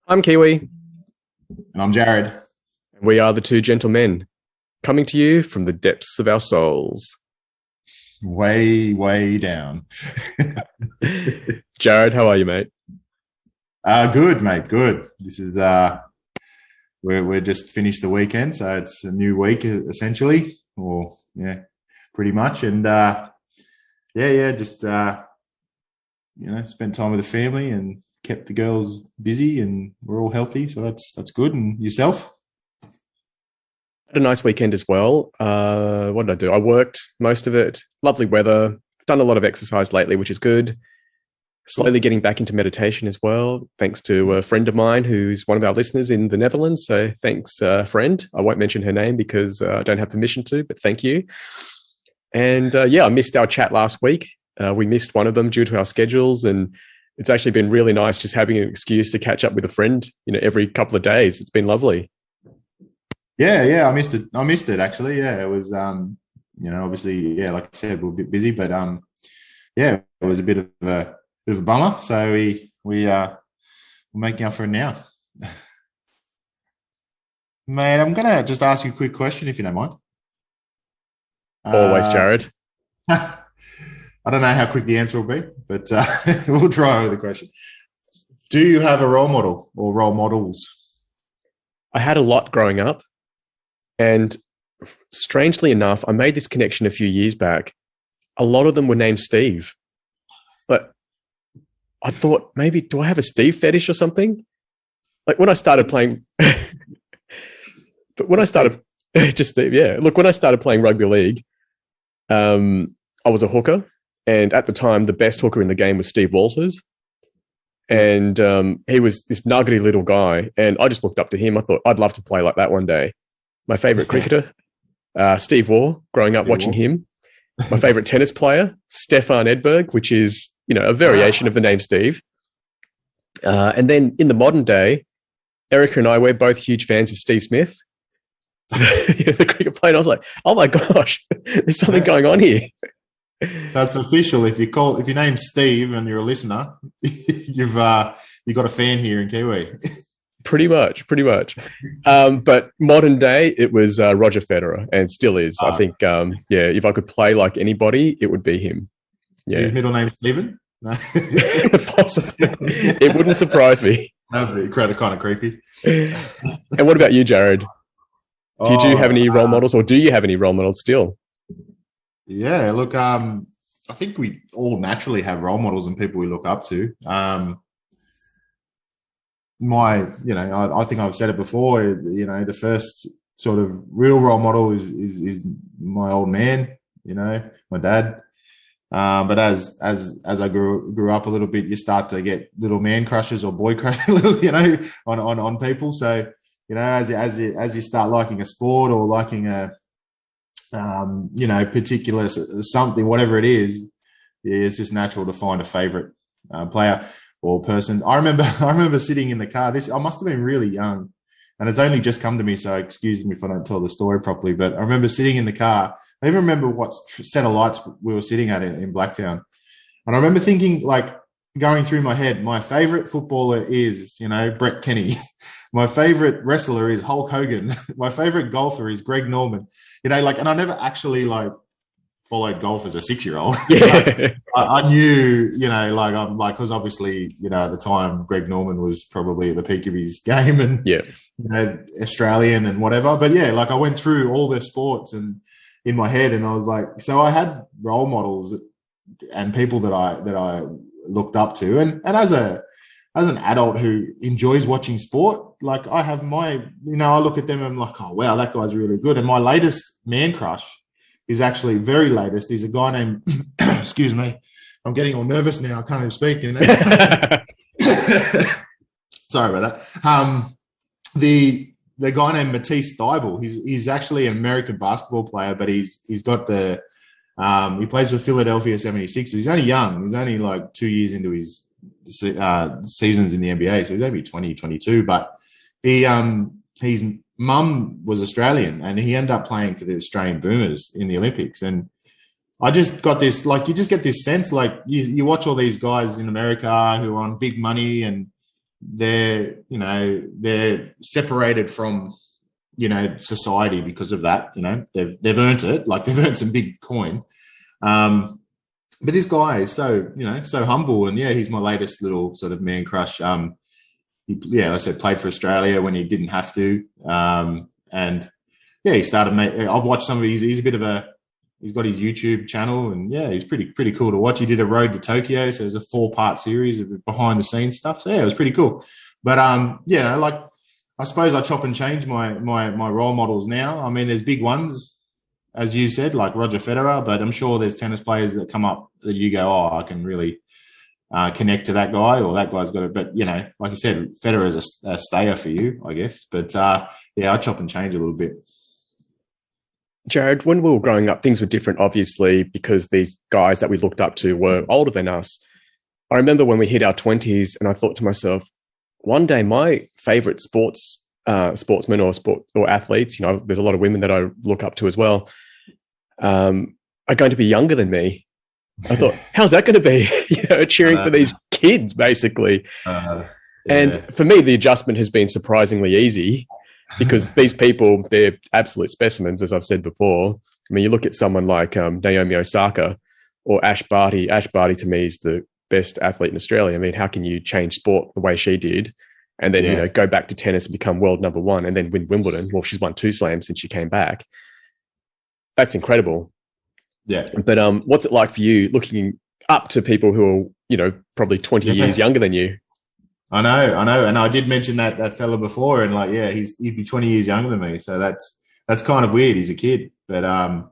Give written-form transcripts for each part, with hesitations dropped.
I'm Kiwi. And I'm Jared. We are the two gentlemen coming to you from the depths of our souls. Way, way down. Jared, how are you, mate? Good, mate. Good. This is we're just finished the weekend, so it's a new week essentially, or yeah, pretty much. And just spent time with the family and kept the girls busy, and we're all healthy, so that's good. And yourself? Had a nice weekend as well. What did I do? I worked most of it. Lovely weather. Done a lot of exercise lately, which is good. Slowly getting back into meditation as well, thanks to a friend of mine who's one of our listeners in the Netherlands. So thanks, friend. I won't mention her name because I don't have permission to, but thank you. And I missed our chat last week. We missed one of them due to our schedules, and it's actually been really nice just having an excuse to catch up with a friend, every couple of days. It's been lovely. Yeah, I missed it actually. Yeah, it was, obviously, yeah, like I said, we're a bit busy, but it was a bit of a bummer. So we're making up for it now. Mate, I'm gonna just ask you a quick question if you don't mind. Always, Jared. I don't know how quick the answer will be, but we'll try with the question. Do you have a role model or role models? I had a lot growing up, and strangely enough, I made this connection a few years back. A lot of them were named Steve, but I thought, maybe, do I have a Steve fetish or something? Like when I started playing, just Steve, yeah. Look, when I started playing rugby league, I was a hooker. And at the time, the best hooker in the game was Steve Walters. And he was this nuggety little guy. And I just looked up to him. I thought, I'd love to play like that one day. My favorite cricketer, Steve Waugh, growing up watching him. My favorite tennis player, Stefan Edberg, which is, a variation of the name Steve. And then in the modern day, Erica and I, we're both huge fans of Steve Smith, the cricket player. And I was like, oh my gosh, there's something going on here. So it's official. If you name Steve and you're a listener, you've got a fan here in Kiwi. Pretty much. But modern day, it was Roger Federer, and still is. I think, if I could play like anybody, it would be him. Yeah. His middle name Stephen? No. Possibly. It wouldn't surprise me. That would be kind of creepy. And what about you, Jared? Did you have any role models, or do you have any role models still? Yeah, look, I think we all naturally have role models and people we look up to. I think I've said it before, the first sort of real role model is my old man, my dad. But as I grew up a little bit, you start to get little man crushes or boy crushes, on people. So, as you start liking a sport or liking a particular something, whatever it is, it's just natural to find a favorite player or person. I remember sitting in the car. I must have been really young, and it's only just come to me, so excuse me if I don't tell the story properly. But I remember sitting in the car. I even remember what set of lights we were sitting at in Blacktown, and I remember thinking, like, going through my head, my favorite footballer is, Brett Kenny. My favorite wrestler is Hulk Hogan. My favorite golfer is Greg Norman. And I never actually followed golf as a 6-year-old. Yeah. I knew, because obviously, at the time, Greg Norman was probably at the peak of his game and, Australian and whatever. But yeah, I went through all their sports and in my head, and I was like, so I had role models and people that I looked up to. And as an adult who enjoys watching sport, I have I look at them and I'm like, oh, wow, that guy's really good. And my latest man crush is actually very latest. He's a guy named, excuse me, I'm getting all nervous now. I can't even speak. Sorry about that. The guy named Matisse Thybulle, he's actually an American basketball player, but he's got he plays for Philadelphia 76ers. He's only young. He's only 2 years into his seasons in the NBA, so he's only 20, 22, but his mum was Australian, and he ended up playing for the Australian Boomers in the Olympics. And I just got this, you just get this sense, you watch all these guys in America who are on big money and they're they're separated from society because of that. They've earned it, like they've earned some big coin. But this guy is so humble, and he's my latest little sort of man crush. Like I said, played for Australia when he didn't have to, and he started. I've watched some of his. He's got his YouTube channel, and he's pretty cool to watch. He did a Road to Tokyo, so there's a 4-part series of behind the scenes stuff. So it was pretty cool. But like I suppose I chop and change my role models now. I mean, there's big ones, as you said, like Roger Federer, but I'm sure there's tennis players that come up that you go, oh, I can really connect to that guy, or that guy's got it. But, like you said, Federer is a stayer for you, I guess. But, I chop and change a little bit. Jared, when we were growing up, things were different, obviously, because these guys that we looked up to were older than us. I remember when we hit our 20s, and I thought to myself, one day my favorite sportsmen or athletes, there's a lot of women that I look up to as well, are going to be younger than me. I thought, how's that going to be? Cheering for these kids, basically. And for me, the adjustment has been surprisingly easy, because these people, they're absolute specimens, as I've said before. I mean, you look at someone like Naomi Osaka or Ash Barty. Ash Barty, to me, is the best athlete in Australia. I mean, how can you change sport the way she did and then, go back to tennis and become world number one and then win Wimbledon? Well, she's won 2 slams since she came back. That's incredible. Yeah. But what's it like for you looking up to people who are, probably 20 years younger than you? I know. And I did mention that fella before, and he'd be 20 years younger than me. So that's kind of weird. He's a kid. But and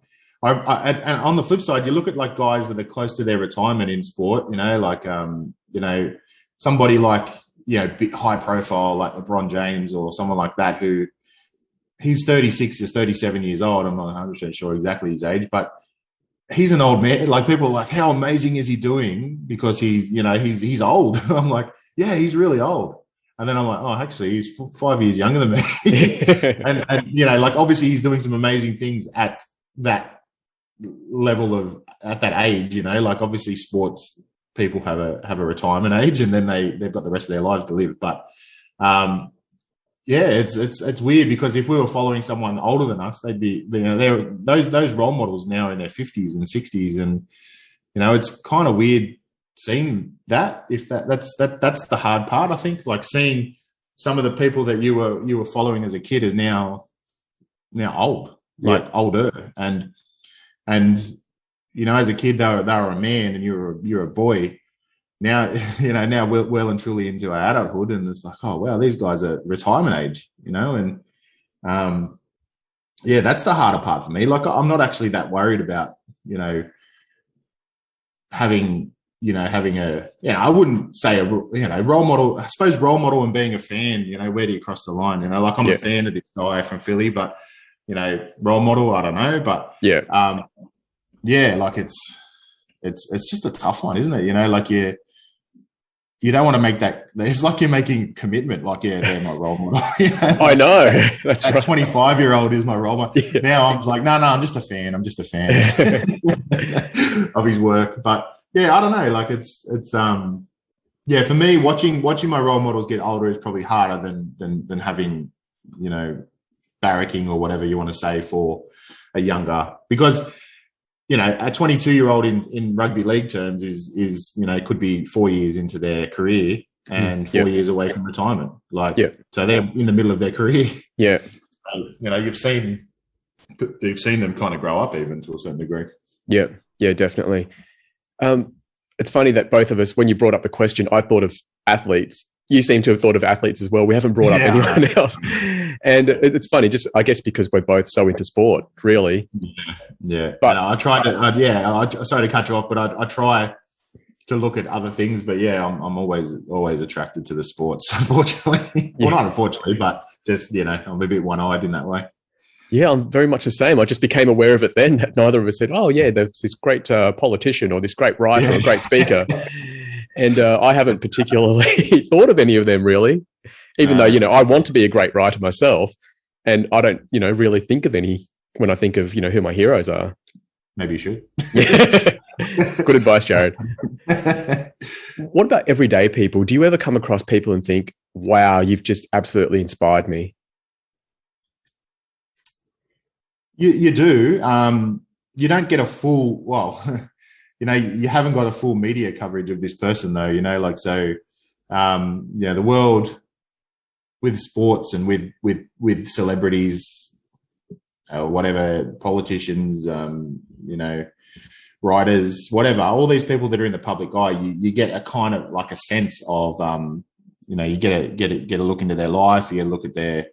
on the flip side, you look at like guys that are close to their retirement in sport, somebody like, bit high profile, like LeBron James or someone like that, who he's 36 or 37 years old. I'm not 100% sure exactly his age, but he's an old man. Like, people are like, how amazing is he doing? Because he's old. I'm like, yeah, he's really old. And then I'm like, oh, actually, he's 5 years younger than me. and obviously he's doing some amazing things at that level at that age, obviously sports people have a retirement age, and then they've got the rest of their lives to live. But it's weird, because if we were following someone older than us, they'd be, they're those role models now in their 50s and 60s, and it's kind of weird seeing that. If that's the hard part, I think, like seeing some of the people that you were following as a kid is now old, like older, and as a kid they were a man and you're a boy. Now now we're well and truly into our adulthood, and it's like, oh wow, these guys are retirement age, and that's the harder part for me. Like, I'm not actually that worried about having a, I wouldn't say a role model. I suppose role model and being a fan, where do you cross the line? Like, I'm a fan of this guy from Philly, but role model, I don't know. But like it's just a tough one, isn't it? Like you don't want to make that. It's like you're making a commitment. Like, they're my role model. I know. That's that right. 25-year-old is my role model. Yeah. Now I'm like, no, I'm just a fan. I'm just a fan of his work. But I don't know. Like, it's for me, watching my role models get older is probably harder than having, barracking or whatever you want to say for a younger, because a 22-year-old in rugby league terms is could be 4 years into their career and 4 years away from retirement. Like, so they're in the middle of their career. Yeah. So, you've seen them kind of grow up, even to a certain degree. Yeah. Yeah, definitely. It's funny that both of us, when you brought up the question, I thought of athletes. You seem to have thought of athletes as well. We haven't brought up anyone else. And it's funny, just I guess because we're both so into sport, really. Yeah. But I try to, sorry to cut you off, but I try to look at other things. But I'm always attracted to the sports, unfortunately. Well, not unfortunately, but just, I'm a bit one-eyed in that way. Yeah, I'm very much the same. I just became aware of it then, that neither of us said, oh, yeah, there's this great politician or this great writer or great speaker. And I haven't particularly thought of any of them, really, even though, I want to be a great writer myself. And I don't, really think of any when I think of, who my heroes are. Maybe you should. Good advice, Jared. What about everyday people? Do you ever come across people and think, Wow, you've just absolutely inspired me. You do. You don't get a full, well, you haven't got a full media coverage of this person though, like, so, the world with sports and with celebrities, whatever, politicians, writers, whatever, all these people that are in the public eye, you get a kind of like a sense of, you get a look into their life, you get a look at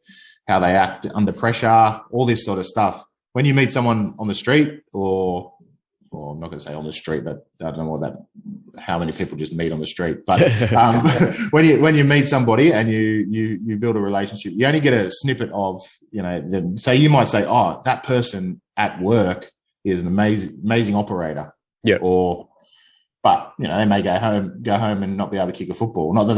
how they act under pressure, all this sort of stuff. When you meet someone on the street, or I'm not going to say on the street, but I don't know how many people just meet on the street. But when you meet somebody and you build a relationship, you only get a snippet of, them. So you might say, oh, that person at work is an amazing operator. Yeah. But they may go home and not be able to kick a football. Not that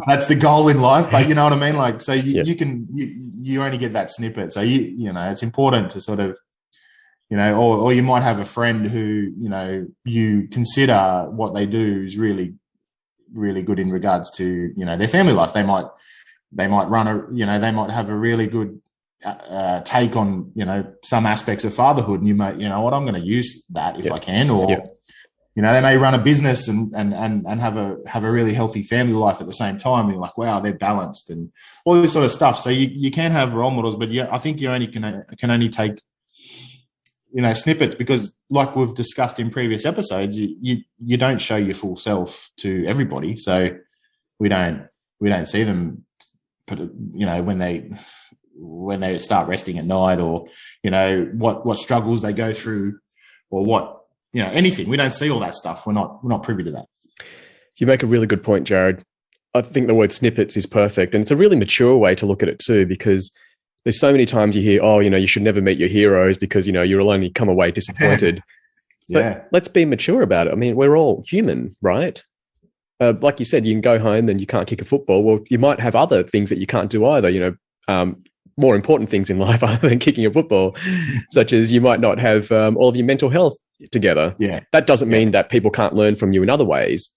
that's the goal in life, but you know what I mean. Like, so you only get that snippet. So it's important to sort of, or you might have a friend who you consider what they do is really, really good in regards to their family life. They might run they might have a really good take on some aspects of fatherhood, and you might what, I'm going to use that if I can, or. They may run a business and have a really healthy family life at the same time. And you're like, wow, they're balanced and all this sort of stuff. So you can have role models, but I think you only can only take, snippets, because like we've discussed in previous episodes, you don't show your full self to everybody. So we don't see them, when they start resting at night, or, what struggles they go through, or what, anything. We don't see all that stuff. We're not privy to that. You make a really good point, Jared. I think the word snippets is perfect. And it's a really mature way to look at it too, because there's so many times you hear, oh, you should never meet your heroes because, you'll only come away disappointed. Yeah. But let's be mature about it. I mean, we're all human, right? Like you said, you can go home and you can't kick a football. Well, you might have other things that you can't do either, more important things in life other than kicking a football, such as you might not have all of your mental health together. Yeah. That doesn't mean that people can't learn from you in other ways,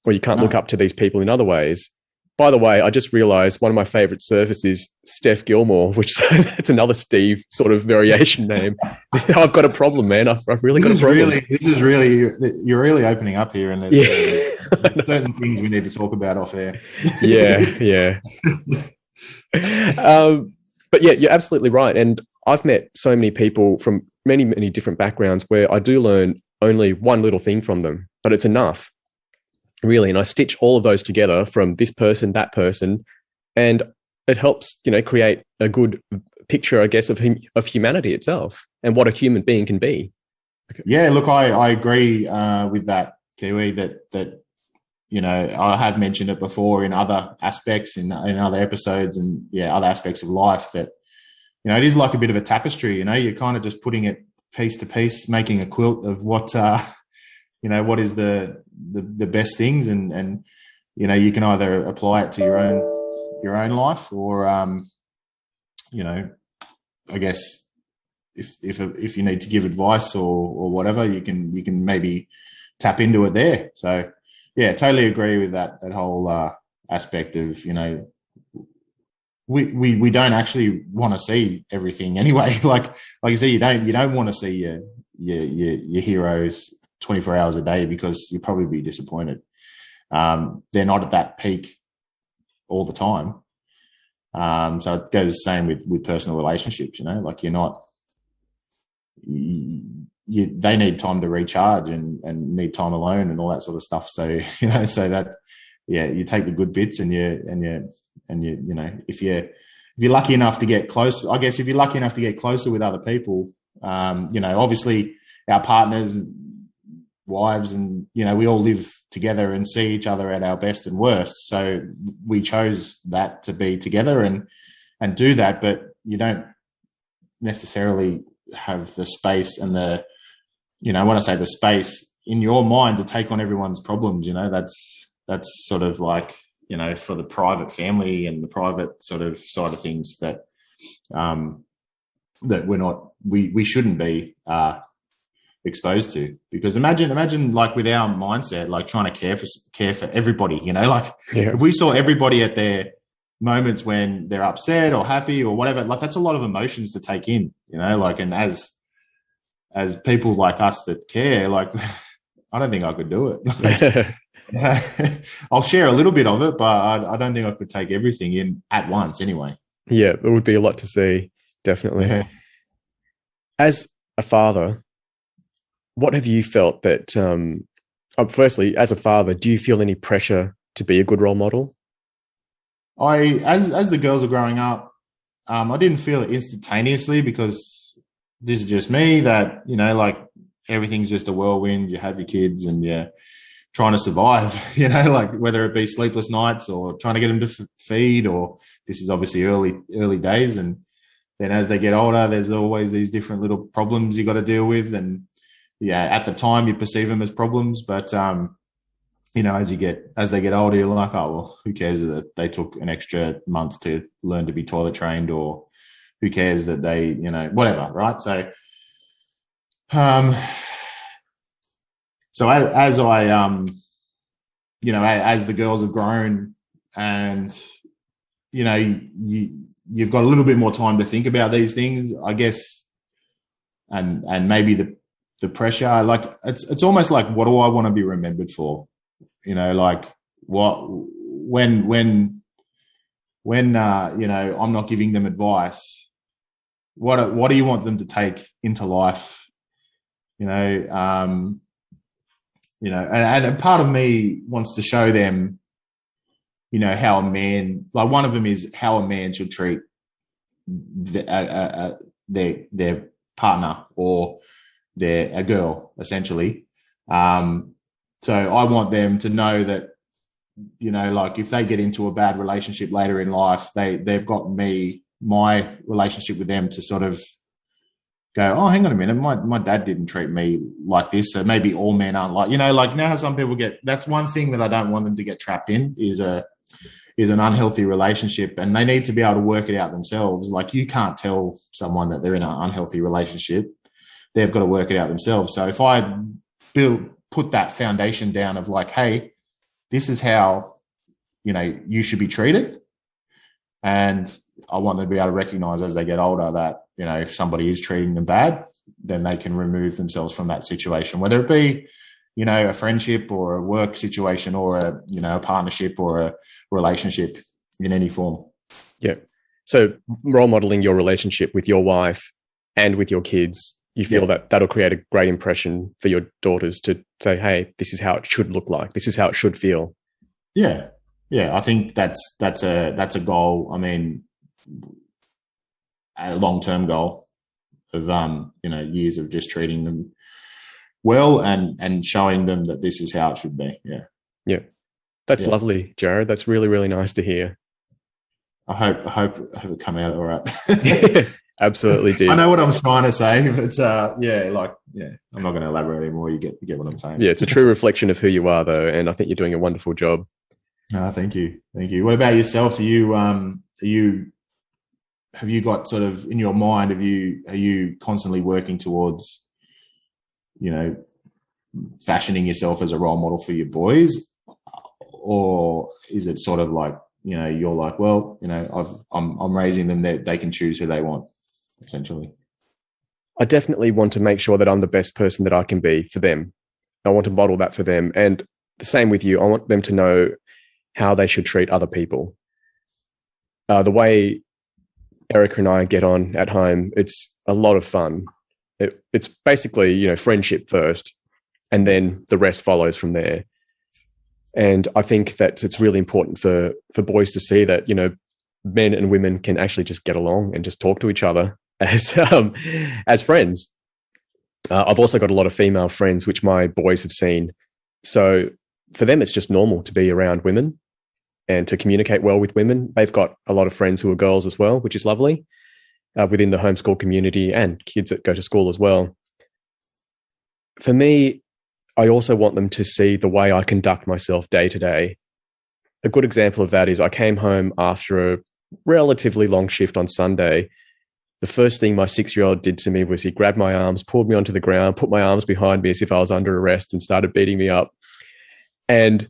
or you can't look up to these people in other ways. By the way, I just realized one of my favorite surfers is Steph Gilmore, which it's another Steve sort of variation name. I've got a problem, man. I've really got a problem. You're really opening up here, and there's certain things we need to talk about off air. Yeah. But yeah, you're absolutely right. And I've met so many people from many, many different backgrounds where I do learn only one little thing from them, but it's enough, really. And I stitch all of those together from this person, that person, and it helps, create a good picture, I guess, of humanity itself and what a human being can be. Okay. Yeah, look, I agree with that, Kiwi, that I have mentioned it before in other aspects, in other episodes, and other aspects of life, that, it is like a bit of a tapestry, you're kind of just putting it piece to piece, making a quilt of what, what is the best things. And, you can either apply it to your own life, or, I guess if you need to give advice or whatever, you can maybe tap into it there. So, yeah, totally agree with that whole aspect of, we don't actually want to see everything anyway. Like you say, you don't want to see your heroes 24 hours a day, because you'll probably be disappointed. They're not at that peak all the time. So it goes the same with personal relationships, like you're not, they need time to recharge and need time alone and all that sort of stuff. So, so that, you take the good bits and if you're lucky enough to get close, I guess if you're lucky enough to get closer with other people, obviously our partners, wives, and, we all live together and see each other at our best and worst. So we chose that to be together and do that, but you don't necessarily have the space and the, when I say the space in your mind to take on everyone's problems, that's sort of like, for the private family and the private sort of side of things that, that we shouldn't be, exposed to. Because imagine like with our mindset, like trying to care for everybody, you know, like if we saw everybody at their moments when they're upset or happy or whatever, like that's a lot of emotions to take in, you know, like, and as people like us that care, like I don't think I could do it. Like, I'll share a little bit of it, but I don't think I could take everything in at once anyway. Yeah, it would be a lot to see, definitely. Yeah. As a father, what have you felt that, firstly, as a father, do you feel any pressure to be a good role model? As the girls are growing up, I didn't feel it instantaneously, because this is just me, that, you know, like everything's just a whirlwind. You have your kids and you're trying to survive, you know, like whether it be sleepless nights or trying to get them to feed, or this is obviously early days. And then as they get older, there's always these different little problems you got to deal with. And yeah, at the time you perceive them as problems, but you know, as they get older, you're like, oh, well, who cares that they took an extra month to learn to be toilet trained, or who cares that they, you know, whatever. Right. So, as I, you know, as the girls have grown, and, you know, you've got a little bit more time to think about these things, I guess, and maybe the pressure, like it's almost like, what do I want to be remembered for? You know, like when you know, I'm not giving them advice, what do you want them to take into life? You know, and a part of me wants to show them, you know, how a man, like one of them is how a man should treat their partner or a girl, essentially. So I want them to know that, you know, like if they get into a bad relationship later in life, they've got my relationship with them to sort of go, oh, hang on a minute, my dad didn't treat me like this, so maybe all men aren't like, you know, like now some people that's one thing that I don't want them to get trapped in is an unhealthy relationship, and they need to be able to work it out themselves. Like you can't tell someone that they're in an unhealthy relationship. They've got to work it out themselves. So if I put that foundation down of like, hey, this is how, you know, you should be treated, and I want them to be able to recognize as they get older that, you know, if somebody is treating them bad, then they can remove themselves from that situation, whether it be, you know, a friendship or a work situation or a, you know, a partnership or a relationship in any form. Yeah. So role modeling your relationship with your wife and with your kids, you feel that that'll create a great impression for your daughters to say, hey, this is how it should look like. This is how it should feel. Yeah. Yeah. I think that's a goal. I mean, a long-term goal of, you know, years of just treating them well and showing them that this is how it should be. Yeah. Yeah. That's lovely, Jared. That's really, really nice to hear. I hope it come out all right. Absolutely did. I know what I'm trying to say, but I'm not going to elaborate anymore. You get what I'm saying. Yeah, it's a true reflection of who you are, though, and I think you're doing a wonderful job. Thank you. What about yourself? Have you got sort of in your mind? Are you constantly working towards, you know, fashioning yourself as a role model for your boys, or is it sort of like, you know, you're like, well, you know, I'm raising them that they can choose who they want, essentially? I definitely want to make sure that I'm the best person that I can be for them. I want to model that for them. And the same with you. I want them to know how they should treat other people. The way Erica and I get on at home, it's a lot of fun. It's basically, you know, friendship first, and then the rest follows from there. And I think that it's really important for boys to see that, you know, men and women can actually just get along and just talk to each other as friends. I've also got a lot of female friends, which my boys have seen. So for them, it's just normal to be around women and to communicate well with women. They've got a lot of friends who are girls as well, which is lovely, within the homeschool community and kids that go to school as well. For me, I also want them to see the way I conduct myself day to day. A good example of that is I came home after a relatively long shift on Sunday, the first thing my 6-year-old did to me was he grabbed my arms, pulled me onto the ground, put my arms behind me as if I was under arrest, and started beating me up. And,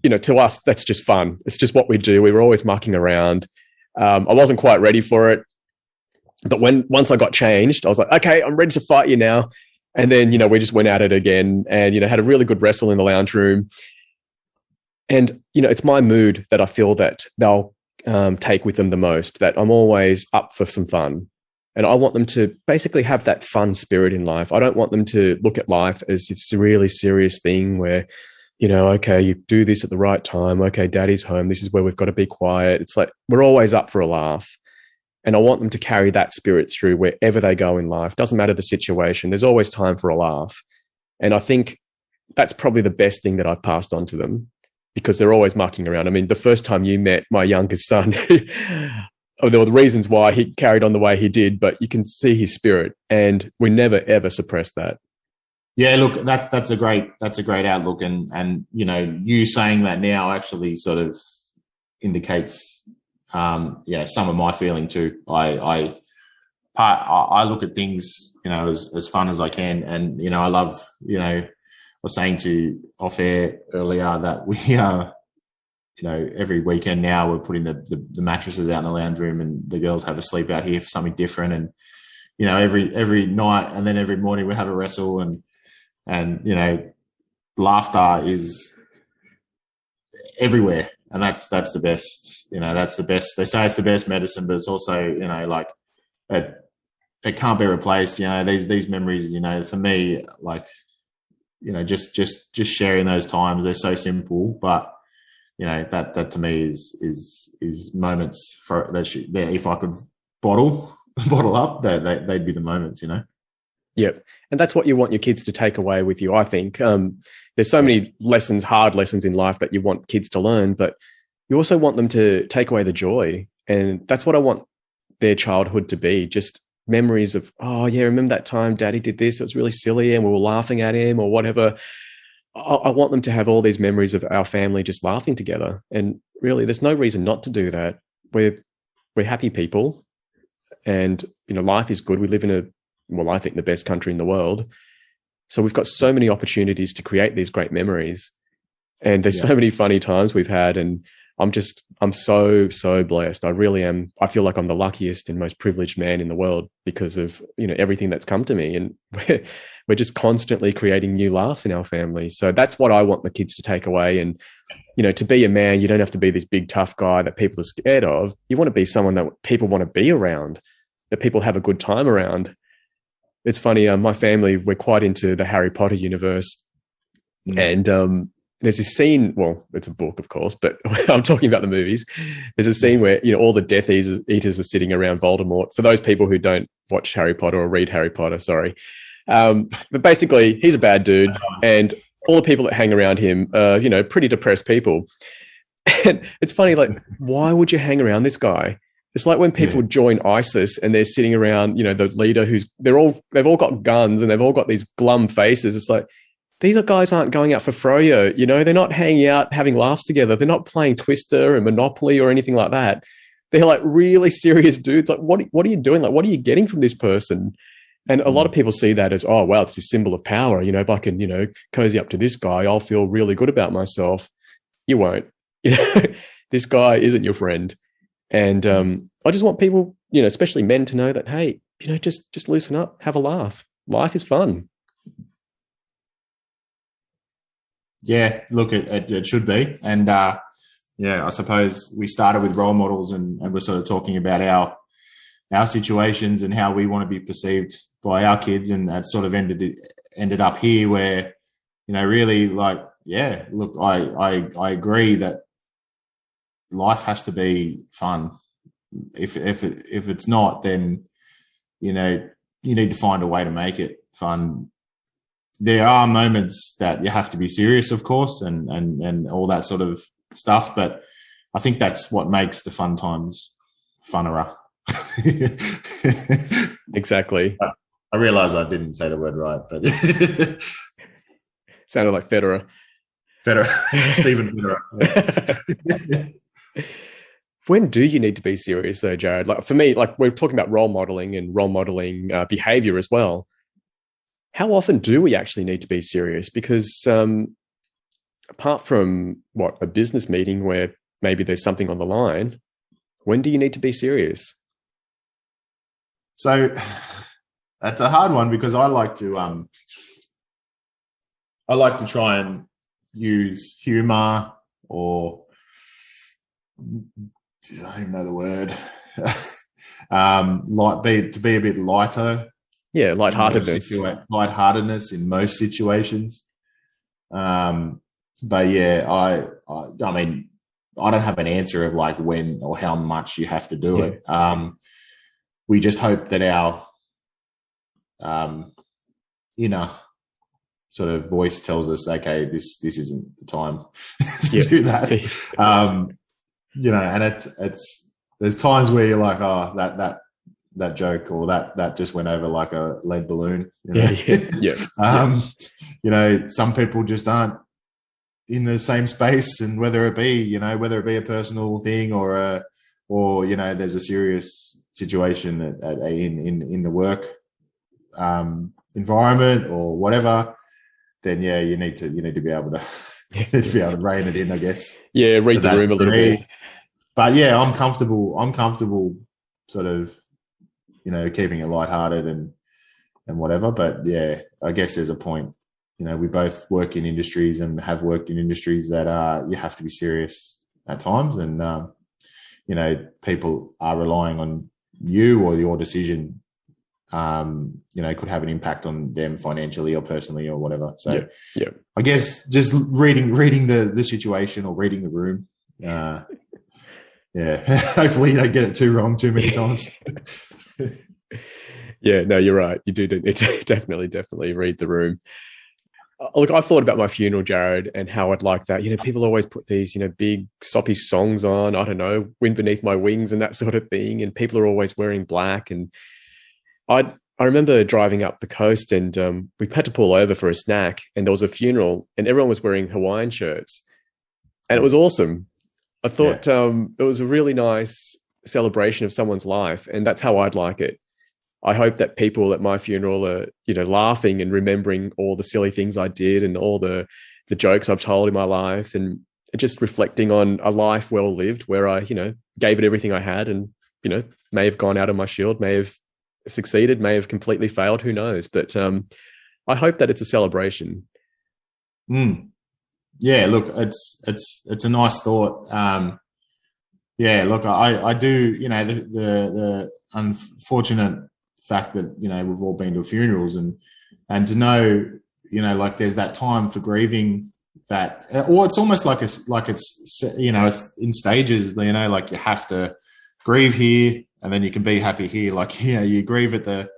to us, that's just fun. It's just what we do. We were always mucking around. I wasn't quite ready for it. But once I got changed, I was like, okay, I'm ready to fight you now. And then, we just went at it again and, had a really good wrestle in the lounge room. And, it's my mood that I feel that they'll take with them the most, that I'm always up for some fun. And I want them to basically have that fun spirit in life. I don't want them to look at life as it's a really serious thing where, okay, you do this at the right time. Okay, daddy's home. This is where we've got to be quiet. It's like we're always up for a laugh. And I want them to carry that spirit through wherever they go in life. Doesn't matter the situation. There's always time for a laugh. And I think that's probably the best thing that I've passed on to them, because they're always mucking around. I mean, the first time you met my youngest son, there were the reasons why he carried on the way he did, but you can see his spirit, and we never, ever suppress that. Yeah, look, that's a great outlook. And, you saying that now actually sort of indicates, some of my feeling too. I look at things, as fun as I can. And, I love, I was saying to off air earlier that we every weekend now we're putting the mattresses out in the lounge room, and the girls have a sleep out here for something different. And, every night and then every morning we have a wrestle, and laughter is everywhere. And that's the best, that's the best. They say it's the best medicine, but it's also, it can't be replaced. These memories, for me, like, just sharing those times, they're so simple, but that to me is moments for that. If I could bottle up, they'd be the moments, Yep. And that's what you want your kids to take away with you, I think. There's so many lessons, hard lessons in life that you want kids to learn, but you also want them to take away the joy. And that's what I want their childhood to be, just memories of, oh, yeah, remember that time daddy did this? It was really silly and we were laughing at him or whatever. I want them to have all these memories of our family just laughing together. And really, there's no reason not to do that. We're happy people, and, life is good. We live in I think the best country in the world. So we've got so many opportunities to create these great memories, and there's so many funny times we've had. And I'm so, so blessed. I really am. I feel like I'm the luckiest and most privileged man in the world because of, everything that's come to me. And we're just constantly creating new laughs in our family. So that's what I want the kids to take away. And, to be a man, you don't have to be this big, tough guy that people are scared of. You want to be someone that people want to be around, that people have a good time around. It's funny, my family, we're quite into the Harry Potter universe. And there's this scene, well, it's a book, of course, but I'm talking about the movies. There's a scene where, all the Death Eaters are sitting around Voldemort. For those people who don't watch Harry Potter or read Harry Potter, sorry. But basically, he's a bad dude, and all the people that hang around him are, pretty depressed people. And it's funny, like, why would you hang around this guy? It's like when people join ISIS and they're sitting around, the leader they've all got guns and they've all got these glum faces. It's like, these guys aren't going out for froyo, they're not hanging out, having laughs together. They're not playing Twister and Monopoly or anything like that. They're like really serious dudes. Like, what are you doing? Like, what are you getting from this person? And a lot of people see that as, oh, wow, it's a symbol of power. If I can, cozy up to this guy, I'll feel really good about myself. You won't. This guy isn't your friend. And I just want people, especially men, to know that, hey, just loosen up, have a laugh. Life is fun. Yeah, look, it should be. And, I suppose we started with role models and we're sort of talking about our situations and how we want to be perceived by our kids. And that sort of ended up here where, really, like, yeah, look, I agree that life has to be fun. If it's not, then, you need to find a way to make it fun. There are moments that you have to be serious, of course, and all that sort of stuff. But I think that's what makes the fun times funner. Exactly. I realize I didn't say the word right, but sounded like Federer. Stephen Federer. When do you need to be serious though, Jared? Like for me, like we're talking about role modeling and role modeling behavior as well. How often do we actually need to be serious? Because apart from a business meeting where maybe there's something on the line, when do you need to be serious? So that's a hard one because I like to try and use humor or I don't even know the word. To be a bit lighter. Yeah, lightheartedness. Lightheartedness in most situations. But yeah, I mean, I don't have an answer of like when or how much you have to do it. We just hope that our inner sort of voice tells us, okay, this isn't the time to do that. And it's there's times where you're like, oh, that joke or that just went over like a lead balloon. Some people just aren't in the same space, and whether it be a personal thing or there's a serious situation in the work environment or whatever, then you need to be able to rein it in, I guess. Yeah, read the room a little bit. But yeah, I'm comfortable sort of, keeping it lighthearted and whatever. But yeah, I guess there's a point. We both work in industries and have worked in industries that you have to be serious at times, and people are relying on you or your decision. Could have an impact on them financially or personally or whatever. So yeah. I guess just reading the situation or reading the room. Hopefully you don't get it too wrong too many times. Yeah, no, you're right. You do need to definitely read the room. Look, I've thought about my funeral, Jared, and how I'd like that. People always put these, big soppy songs on, I don't know, Wind Beneath My Wings and that sort of thing. And people are always wearing black. And I remember driving up the coast and we had to pull over for a snack and there was a funeral and everyone was wearing Hawaiian shirts. And it was awesome. I thought it was a really nice celebration of someone's life. And that's how I'd like it. I hope that people at my funeral are, laughing and remembering all the silly things I did and all the jokes I've told in my life and just reflecting on a life well lived where I, gave it everything I had and, may have gone out of my shield, may have succeeded, may have completely failed, who knows? But I hope that it's a celebration. Yeah, look, it's a nice thought. Look, I do, the unfortunate fact that we've all been to funerals and to know like there's that time for grieving that, or it's almost like it's it's in stages, like you have to grieve here and then you can be happy here, like you grieve at the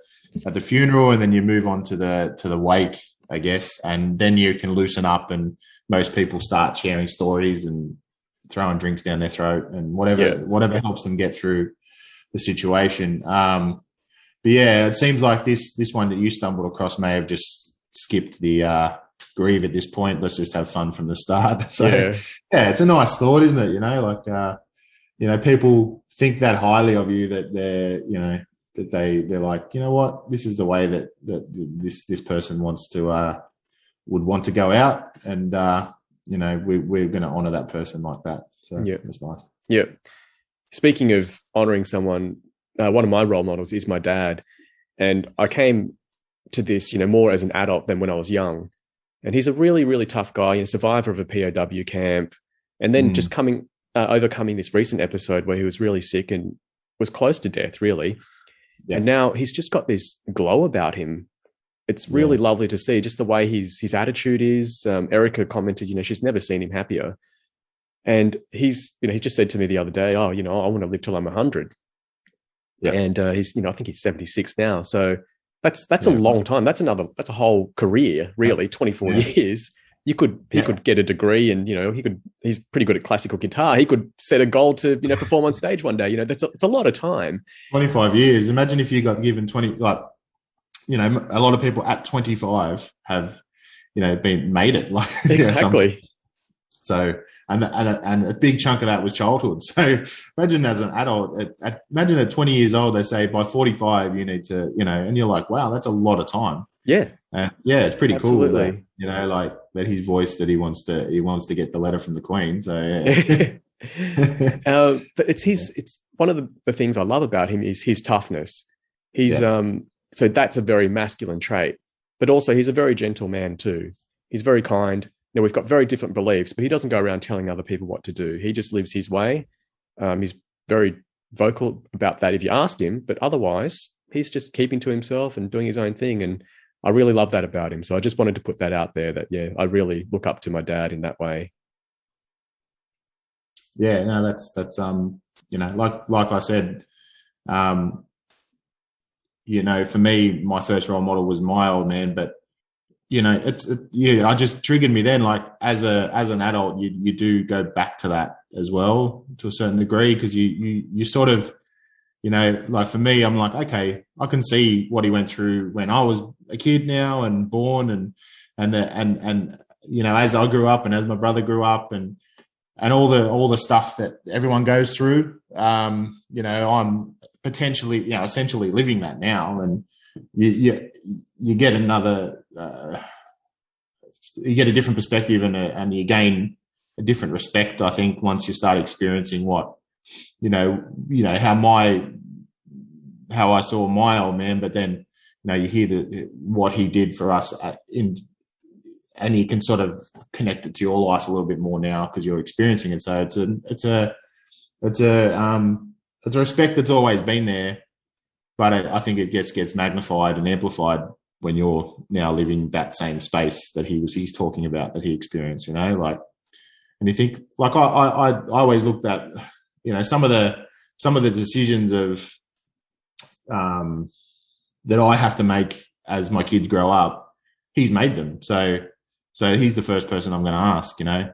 funeral and then you move on to the wake, I guess, and then you can loosen up and most people start sharing stories and throwing drinks down their throat and whatever helps them get through the situation. But yeah, it seems like this one that you stumbled across may have just skipped the grieve at this point. Let's just have fun from the start. So yeah, it's a nice thought, isn't it? People think that highly of you that they're like, what, this is the way that this person would want to go out, and we're going to honor that person like that. So it's nice. Yeah. Speaking of honoring someone, one of my role models is my dad. And I came to this, more as an adult than when I was young. And he's a really, really tough guy, survivor of a POW camp. And then just overcoming this recent episode where he was really sick and was close to death, really. Yeah. And now he's just got this glow about him. It's really lovely to see just the way his attitude is. Erica commented, she's never seen him happier. And he just said to me the other day, I want to live till I'm 100. Yeah. And he's, I think he's 76 now. So that's a long time. That's a whole career, really, 24 years. He could get a degree and, he's pretty good at classical guitar. He could set a goal to, perform on stage one day. It's a lot of time. 25 years. Imagine if you got given 20, like, a lot of people at 25 have, made it. Like exactly. So, and a big chunk of that was childhood. So imagine as an adult, imagine at 20 years old, they say by 45, you need to, and you're like, wow, that's a lot of time. Yeah. And yeah, it's pretty Absolutely. cool that, like that he's voiced that he wants to get the letter from the Queen. So yeah. But it's one of the things I love about him is his toughness. He's, so that's a very masculine trait, but also he's a very gentle man too. He's very kind. Now, we've got very different beliefs, but he doesn't go around telling other people what to do. He just lives his way. He's very vocal about that if you ask him, but otherwise he's just keeping to himself and doing his own thing. And I really love that about him. So I just wanted to put that out there that, yeah, I really look up to my dad in that way. Yeah, no, that's like I said, for me, my first role model was my old man, but I just triggered me then. Like as an adult, you do go back to that as well to a certain degree, because you sort of, like for me, I'm like, okay, I can see what he went through when I was a kid now and born, and as I grew up and as my brother grew up and all the stuff that everyone goes through. I'm potentially, essentially living that now, and you get another, you get a different perspective and you gain a different respect, I think, once you start experiencing what, how I saw my old man, but then, you hear what he did for us and you can sort of connect it to your life a little bit more now because you're experiencing it. So it's a respect that's always been there, but I think it gets magnified and amplified when you're now living that same space that he's talking about, that he experienced, and you think, like, I always looked at, some of the decisions of, that I have to make as my kids grow up, he's made them. So he's the first person I'm going to ask, well,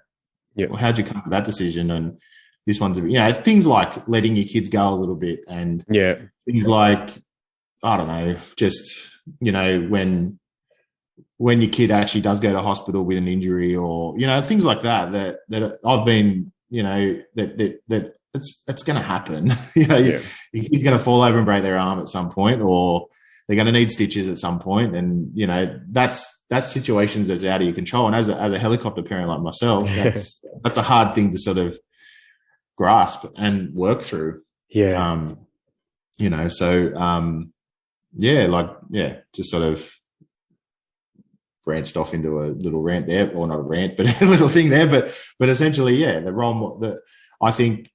how'd you come to that decision? And this one's, things like letting your kids go a little bit, and things like, I don't know, just, when your kid actually does go to hospital with an injury, or, things like that I've been, that it's going to happen. He's going to fall over and break their arm at some point, or they're going to need stitches at some point. And, that's situations that's out of your control. And as a helicopter parent like myself, that's a hard thing to sort of grasp and work through. Just sort of branched off into a little rant there, or not a rant, but a little thing there. But essentially, the role model that I think,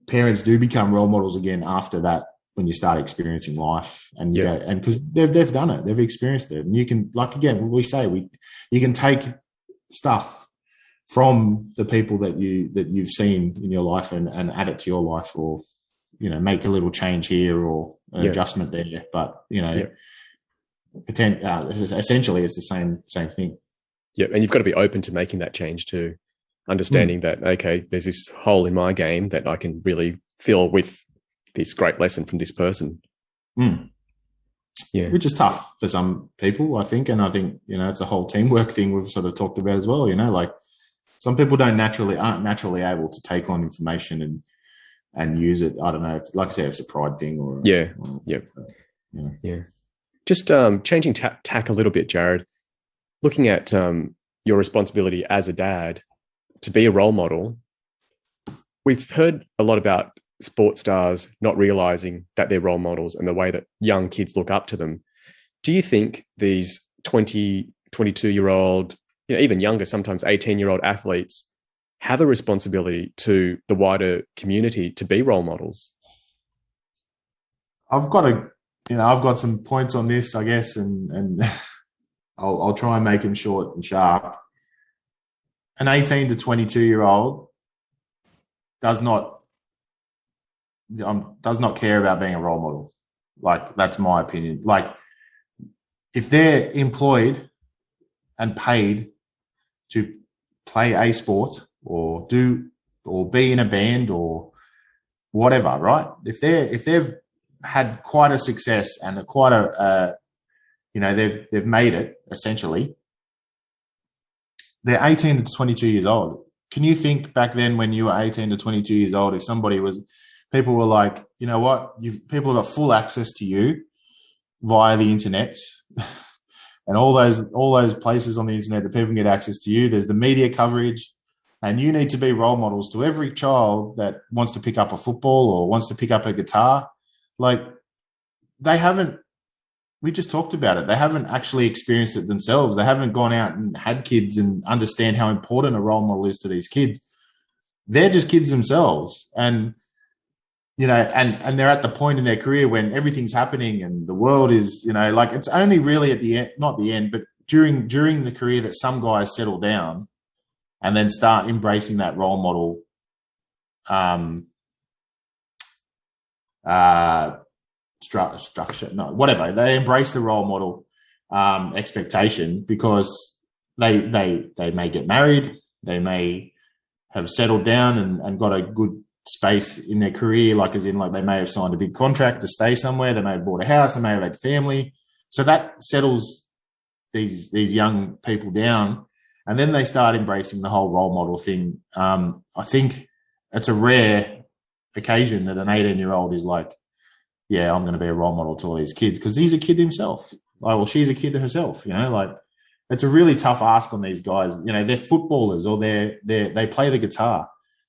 parents do become role models again after that, when you start experiencing life, and you go, and because they've done it, they've experienced it, and you can, like, again, you can take stuff from the people that you've seen in your life and add it to your life, or make a little change here or an adjustment there. But essentially it's the same thing. Yeah, and you've got to be open to making that change too, understanding that, okay, there's this hole in my game that I can really fill with this great lesson from this person. Which is tough for some people, I think. And I think, it's a whole teamwork thing we've sort of talked about as well. Like, some people aren't naturally able to take on information and use it. I don't know, like I said, it's a pride thing or Just changing tack a little bit, Jared, looking at your responsibility as a dad to be a role model. We've heard a lot about sports stars not realizing that they're role models and the way that young kids look up to them. Do you think these 20, 22-year-old, even younger, sometimes 18-year-old athletes have a responsibility to the wider community to be role models? I've got some points on this, I guess, and I'll try and make them short and sharp. An 18 to 22-year-old does not care about being a role model. Like, that's my opinion. Like, if they're employed and paid to play a sport or be in a band or whatever, right? If they've had quite a success and they've made it, essentially, they're 18 to 22 years old. Can you think back then when you were 18 to 22 years old, if people were like, you know what, people have got full access to you via the internet and all those places on the internet that people can get access to you. There's the media coverage, and you need to be role models to every child that wants to pick up a football or wants to pick up a guitar. Like, we just talked about it. They haven't actually experienced it themselves. They haven't gone out and had kids and understand how important a role model is to these kids. They're just kids themselves. And, you know, and they're at the point in their career when everything's happening and the world is, you know, like, it's only really at the end, not the end, but during the career that some guys settle down and then start embracing that role model structure, no, whatever. They embrace the role model expectation because they may get married, they may have settled down and got a good space in their career, like as in like they may have signed a big contract to stay somewhere, they may have bought a house, they may have had family. So that settles these young people down, and then they start embracing the whole role model thing. I think it's a rare occasion that an 18-year-old is like, yeah, I'm going to be a role model to all these kids, because he's a kid himself. Like, well, she's a kid herself, you know, like, it's a really tough ask on these guys. You know, they're footballers or they play the guitar.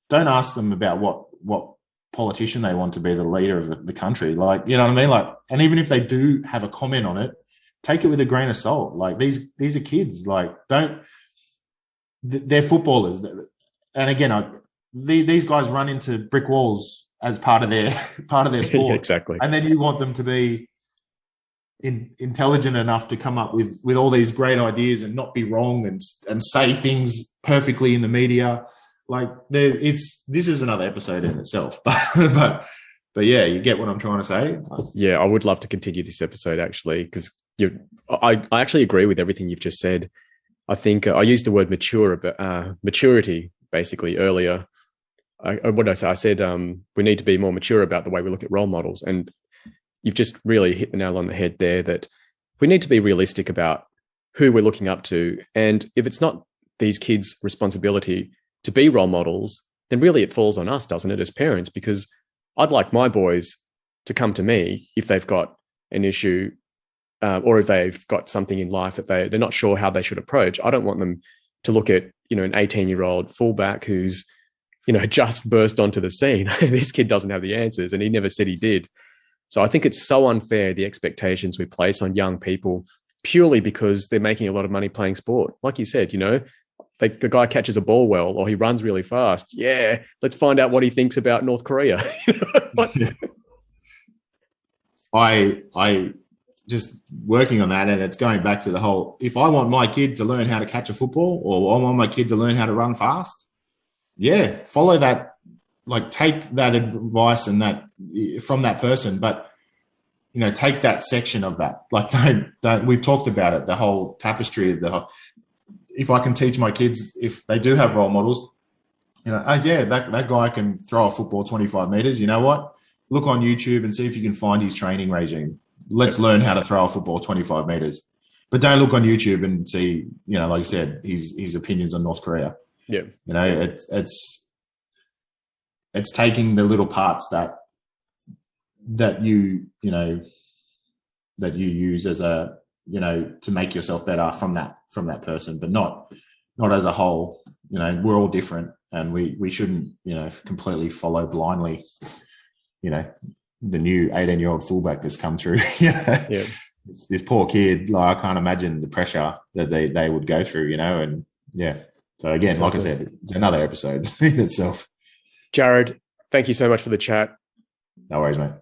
Don't ask them about what politician they want to be the leader of the country. Like, you know what I mean? Like, and even if they do have a comment on it, take it with a grain of salt. Like, these are kids. Like, they're footballers. And again, these guys run into brick walls as part of their sport. Exactly. And then you want them to be intelligent enough to come up with all these great ideas and not be wrong and say things perfectly in the media. Like, this is another episode in itself, but yeah, you get what I'm trying to say. Yeah, I would love to continue this episode actually, because I actually agree with everything you've just said. I think I used the word maturity basically earlier. What did I say? I said we need to be more mature about the way we look at role models, and you've just really hit the nail on the head there, that we need to be realistic about who we're looking up to. And if it's not these kids' responsibility to be role models, then really it falls on us, doesn't it, as parents? Because I'd like my boys to come to me if they've got an issue or if they've got something in life that they're not sure how they should approach. I don't want them to look at, you know, an 18-year-old fullback who's, you know, just burst onto the scene. This kid doesn't have the answers, and he never said he did. So I think it's so unfair, the expectations we place on young people, purely because they're making a lot of money playing sport. Like you said, you know, like the guy catches a ball well or he runs really fast. Yeah, let's find out what he thinks about North Korea. I just working on that, and it's going back to the whole, if I want my kid to learn how to catch a football, or I want my kid to learn how to run fast, yeah, follow that. Like, take that advice and that from that person, but, you know, take that section of that. Like, don't. We've talked about it, the whole tapestry of the whole. If I can teach my kids, if they do have role models, you know, yeah, that guy can throw a football 25 meters. You know what? Look on YouTube and see if you can find his training regime. Let's learn how to throw a football 25 meters. But don't look on YouTube and see, you know, like you said, his opinions on North Korea. Yeah, you know, it's taking the little parts that you use as a, you know, to make yourself better from that person, but not as a whole. You know, we're all different, and we shouldn't, you know, completely follow blindly, you know, the new 18-year-old fullback that's come through. Yeah. This poor kid, like, I can't imagine the pressure that they would go through, you know, and yeah. So again, exactly. Like I said, it's another episode in itself. Jared, thank you so much for the chat. No worries, mate.